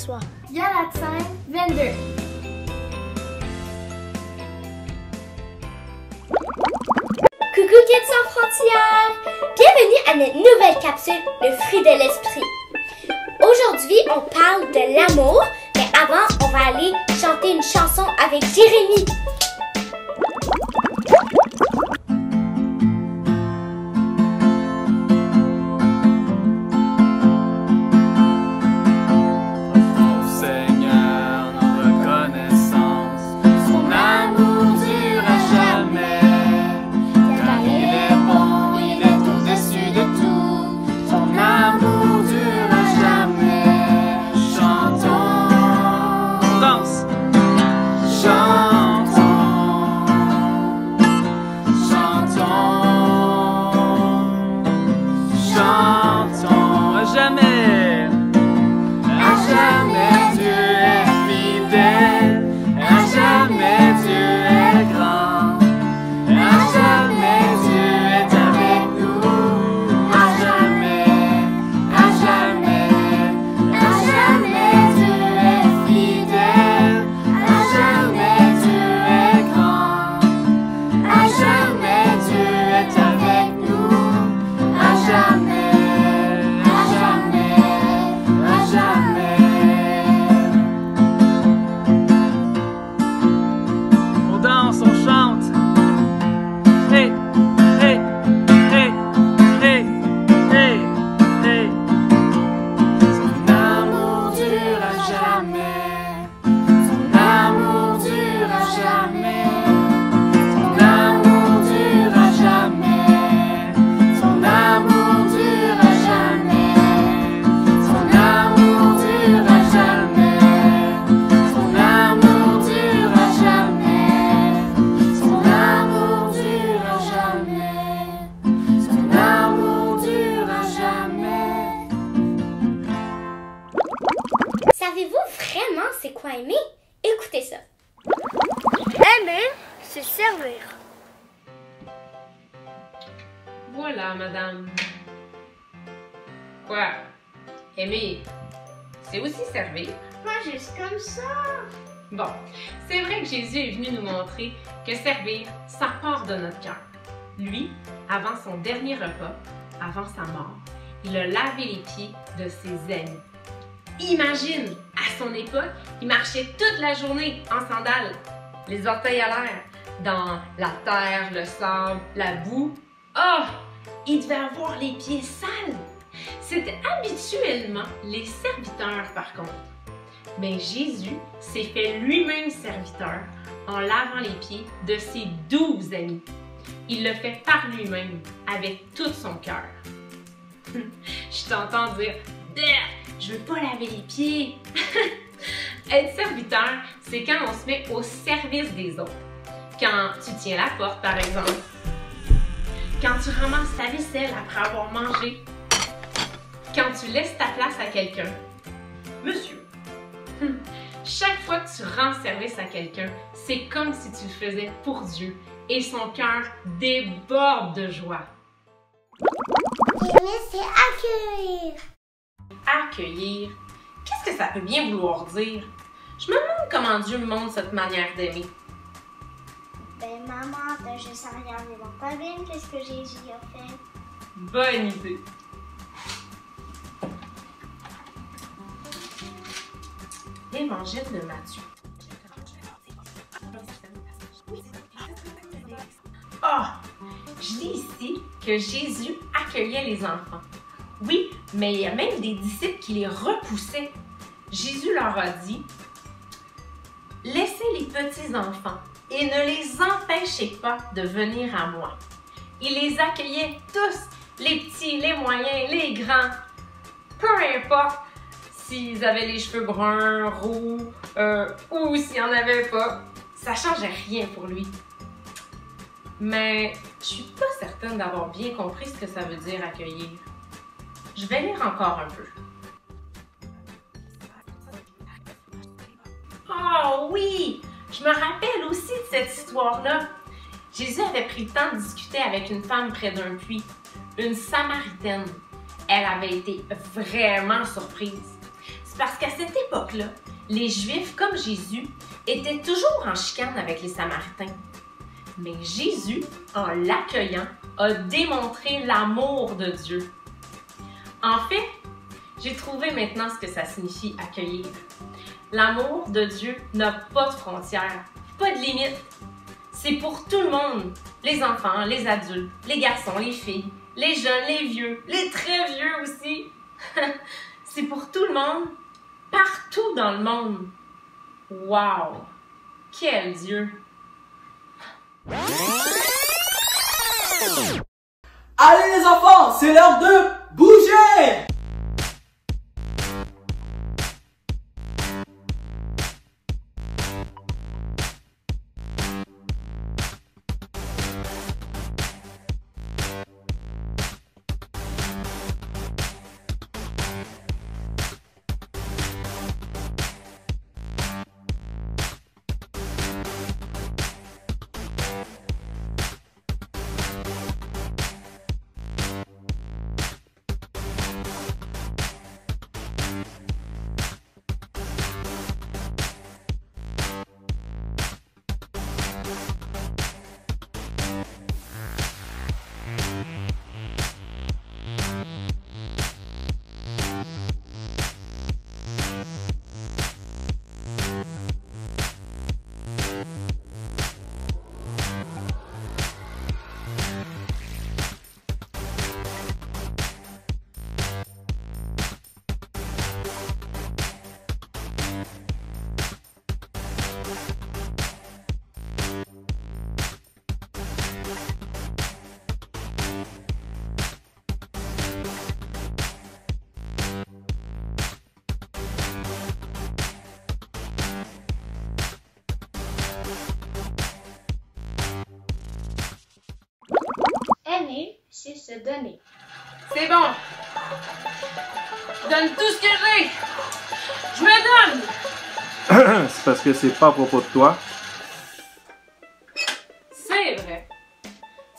soir. Galates 5, 22. Coucou Kids sans frontières! Bienvenue à notre nouvelle capsule, le fruit de l'esprit. Aujourd'hui, on parle de l'amour, mais avant, on va aller chanter une chanson avec Jérémy. Savez-vous vraiment c'est quoi aimer? Écoutez ça. Aimer, c'est servir. Voilà, madame. Quoi? Aimer, c'est aussi servir. Pas juste comme ça. Bon, c'est vrai que Jésus est venu nous montrer que servir, ça part de notre cœur. Lui, avant son dernier repas, avant sa mort, il a lavé les pieds de ses amis. Imagine, à son époque, il marchait toute la journée en sandales, les orteils à l'air, dans la terre, le sable, la boue. Oh, il devait avoir les pieds sales. C'était habituellement les serviteurs, par contre. Mais Jésus s'est fait lui-même serviteur en lavant les pieds de ses 12 amis. Il le fait par lui-même, avec tout son cœur. Je t'entends dire « Berthe, je veux pas laver les pieds! » Être serviteur, c'est quand on se met au service des autres. Quand tu tiens la porte, par exemple. Quand tu ramasses ta vaisselle après avoir mangé. Quand tu laisses ta place à quelqu'un. Monsieur. Chaque fois que tu rends service à quelqu'un, c'est comme si tu le faisais pour Dieu et son cœur déborde de joie. Aimer, c'est accueillir. Accueillir, qu'est-ce que ça peut bien vouloir dire? Je me demande comment Dieu me montre cette manière d'aimer. Ben maman, t'as juste à regarder dans ta Bible, qu'est-ce que Jésus a fait? Bonne idée! L'Évangile de Matthieu. Ah! Je lis ici que Jésus accueillait les enfants. Oui, mais il y a même des disciples qui les repoussaient. Jésus leur a dit « Laissez les petits enfants et ne les empêchez pas de venir à moi. » Il les accueillait tous, les petits, les moyens, les grands. Peu importe s'ils avaient les cheveux bruns, roux ou s'il n'y en avait pas, ça ne changeait rien pour lui. Mais je suis pas certaine d'avoir bien compris ce que ça veut dire accueillir. Je vais lire encore un peu. Oh oui! Je me rappelle aussi de cette histoire-là. Jésus avait pris le temps de discuter avec une femme près d'un puits, une Samaritaine. Elle avait été vraiment surprise. C'est Parce qu'à cette époque-là, les Juifs, comme Jésus, étaient toujours en chicane avec les Samaritains. Mais Jésus, en l'accueillant, a démontré l'amour de Dieu. En fait, j'ai trouvé maintenant ce que ça signifie accueillir. L'amour de Dieu n'a pas de frontières, pas de limites. C'est pour tout le monde, les enfants, les adultes, les garçons, les filles, les jeunes, les vieux, les très vieux aussi. C'est pour tout le monde, partout dans le monde. Wow! Quel Dieu! Allez les enfants, c'est l'heure de bouger! Aimer, c'est se donner. C'est bon! Je donne tout ce que j'ai! Je me donne! C'est parce que c'est pas à propos de toi. C'est vrai.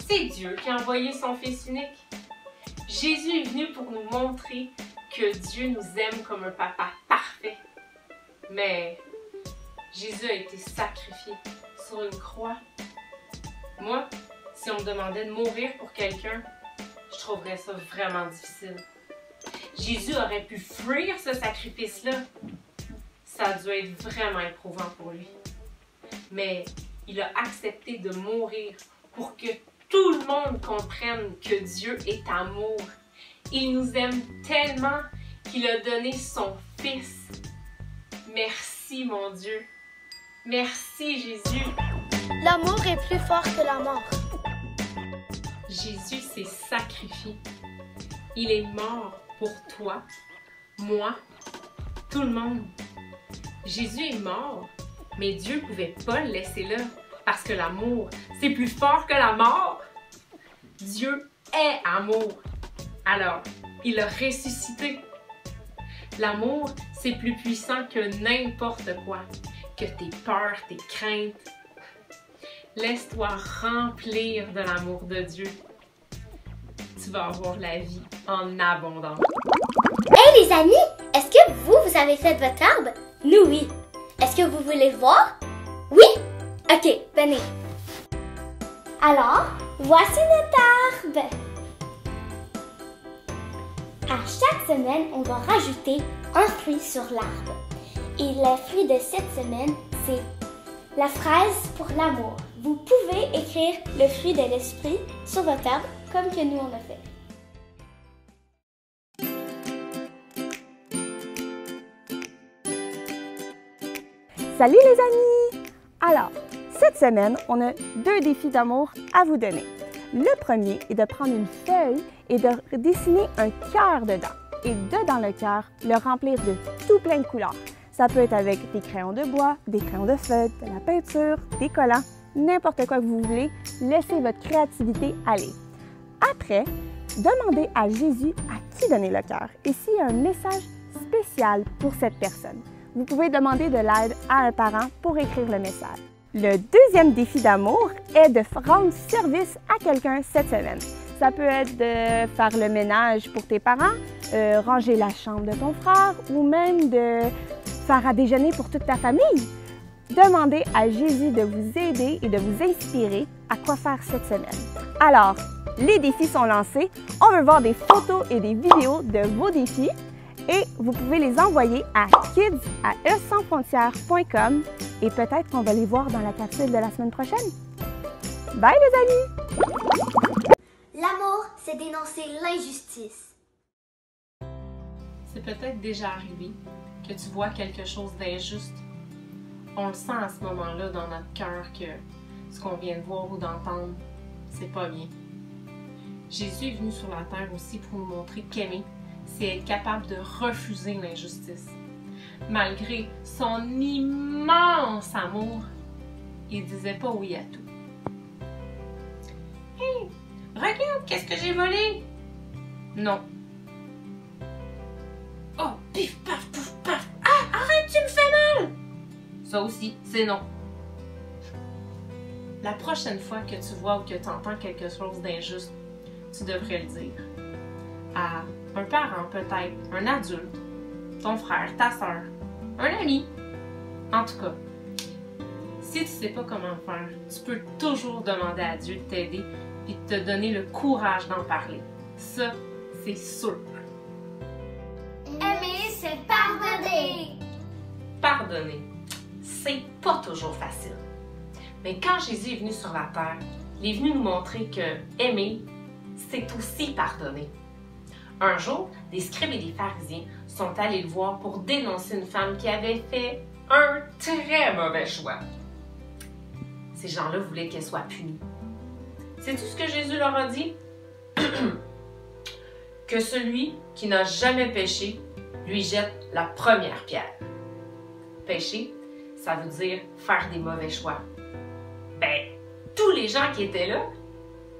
C'est Dieu qui a envoyé son Fils unique. Jésus est venu pour nous montrer que Dieu nous aime comme un papa parfait. Mais Jésus a été sacrifié sur une croix. Moi, si on me demandait de mourir pour quelqu'un, je trouverais ça vraiment difficile. Jésus aurait pu fuir ce sacrifice-là. Ça a dû être vraiment éprouvant pour lui. Mais il a accepté de mourir pour que tout le monde comprenne que Dieu est amour. Il nous aime tellement qu'il a donné son Fils. Merci, mon Dieu. Merci, Jésus. L'amour est plus fort que la mort. Jésus s'est sacrifié. Il est mort pour toi, moi, tout le monde. Jésus est mort, mais Dieu ne pouvait pas le laisser là, parce que l'amour, c'est plus fort que la mort. Dieu est amour. Alors, il a ressuscité. L'amour, c'est plus puissant que n'importe quoi, que tes peurs, tes craintes. Laisse-toi remplir de l'amour de Dieu. Tu vas avoir la vie en abondance. Hey les amis, est-ce que vous avez fait votre arbre? Nous oui. Est-ce que vous voulez le voir? Oui? Ok, venez. Alors, voici notre arbre. À chaque semaine, on va rajouter un fruit sur l'arbre. Et le fruit de cette semaine, c'est la fraise pour l'amour. Vous pouvez écrire le fruit de l'esprit sur votre arbre comme que nous on a fait. Salut les amis! Alors, cette semaine, on a 2 défis d'amour à vous donner. Le premier est de prendre une feuille et de dessiner un cœur dedans. Et dedans le cœur, le remplir de tout plein de couleurs. Ça peut être avec des crayons de bois, des crayons de feutre, de la peinture, des collants, n'importe quoi que vous voulez. Laissez votre créativité aller. Après, demandez à Jésus à qui donner le cœur et s'il y a un message spécial pour cette personne. Vous pouvez demander de l'aide à un parent pour écrire le message. Le deuxième défi d'amour est de rendre service à quelqu'un cette semaine. Ça peut être de faire le ménage pour tes parents, ranger la chambre de ton frère ou même de faire à déjeuner pour toute ta famille. Demandez à Jésus de vous aider et de vous inspirer à quoi faire cette semaine. Alors, les défis sont lancés. On veut voir des photos et des vidéos de vos défis et vous pouvez les envoyer à kids@esansfrontières.com et peut-être qu'on va les voir dans la capsule de la semaine prochaine. Bye les amis! L'amour, c'est dénoncer l'injustice. C'est peut-être déjà arrivé que tu vois quelque chose d'injuste. On le sent à ce moment-là dans notre cœur que ce qu'on vient de voir ou d'entendre, c'est pas bien. Jésus est venu sur la terre aussi pour nous montrer qu'aimer, c'est être capable de refuser l'injustice. Malgré son immense amour, il disait pas oui à tout. Hey, regarde, qu'est-ce que j'ai volé? Non. Oh, pif, paf, pouf, paf. Ah, arrête, tu me fais mal! Ça aussi, c'est non. La prochaine fois que tu vois ou que tu entends quelque chose d'injuste, tu devrais le dire. À un parent peut-être, un adulte, ton frère, ta soeur, un ami. En tout cas, si tu ne sais pas comment faire, tu peux toujours demander à Dieu de t'aider et de te donner le courage d'en parler. Ça, c'est sûr. Aimer, c'est pardonner. Pardonner, c'est pas toujours facile. Mais quand Jésus est venu sur la terre, il est venu nous montrer que aimer, c'est aussi pardonner. Un jour, des scribes et des pharisiens sont allés le voir pour dénoncer une femme qui avait fait un très mauvais choix. Ces gens-là voulaient qu'elle soit punie. Sais-tu ce que Jésus leur a dit? Que celui qui n'a jamais péché lui jette la première pierre. Pécher, ça veut dire faire des mauvais choix. Ben, tous les gens qui étaient là,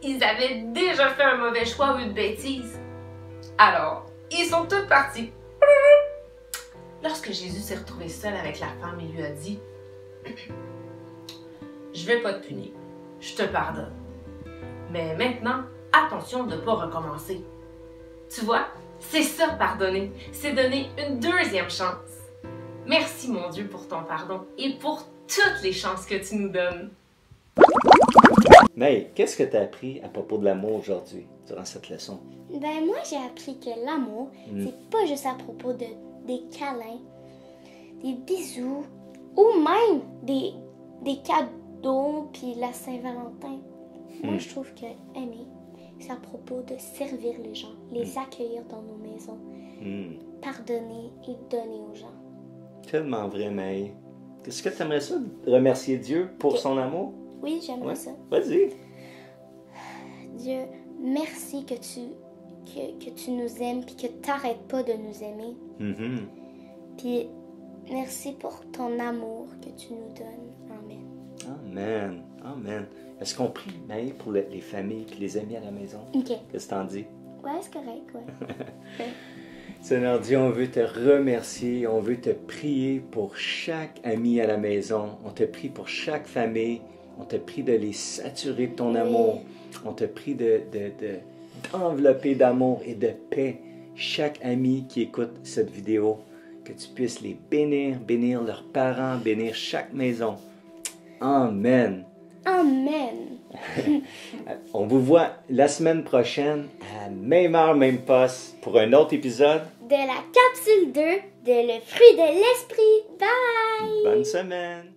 ils avaient déjà fait un mauvais choix ou une bêtise. Alors, ils sont tous partis. Lorsque Jésus s'est retrouvé seul avec la femme, il lui a dit, « Je vais pas te punir, je te pardonne. Mais maintenant, attention de ne pas recommencer. » Tu vois, c'est ça pardonner, c'est donner une deuxième chance. Merci mon Dieu pour ton pardon et pour toutes les chances que tu nous donnes. Mais qu'est-ce que tu as appris à propos de l'amour aujourd'hui, durant cette leçon? Ben moi, j'ai appris que l'amour, c'est pas juste à propos de des câlins, des bisous, ou même des cadeaux, puis la Saint-Valentin. Moi, je trouve que aimer, c'est à propos de servir les gens, les accueillir dans nos maisons, pardonner et donner aux gens. Tellement vrai, May. Est-ce que tu aimerais ça, remercier Dieu pour son amour? Oui, j'aimerais ça. Vas-y. Dieu, merci que tu nous aimes puis que tu n'arrêtes pas de nous aimer. Puis merci pour ton amour que tu nous donnes. Amen. Amen. Amen. Est-ce qu'on prie, May, pour les familles et les amis à la maison? OK. Qu'est-ce que t'en dis? Ouais, c'est correct, ouais. Seigneur Dieu, on veut te remercier, on veut te prier pour chaque ami à la maison. On te prie pour chaque famille. On te prie de les saturer de ton amour. On te prie d'envelopper d'amour et de paix chaque ami qui écoute cette vidéo. Que tu puisses les bénir, bénir leurs parents, bénir chaque maison. Amen. Amen. On vous voit la semaine prochaine à même heure, même poste pour un autre épisode De la capsule 2 de Le fruit de l'esprit. Bye! Bonne semaine!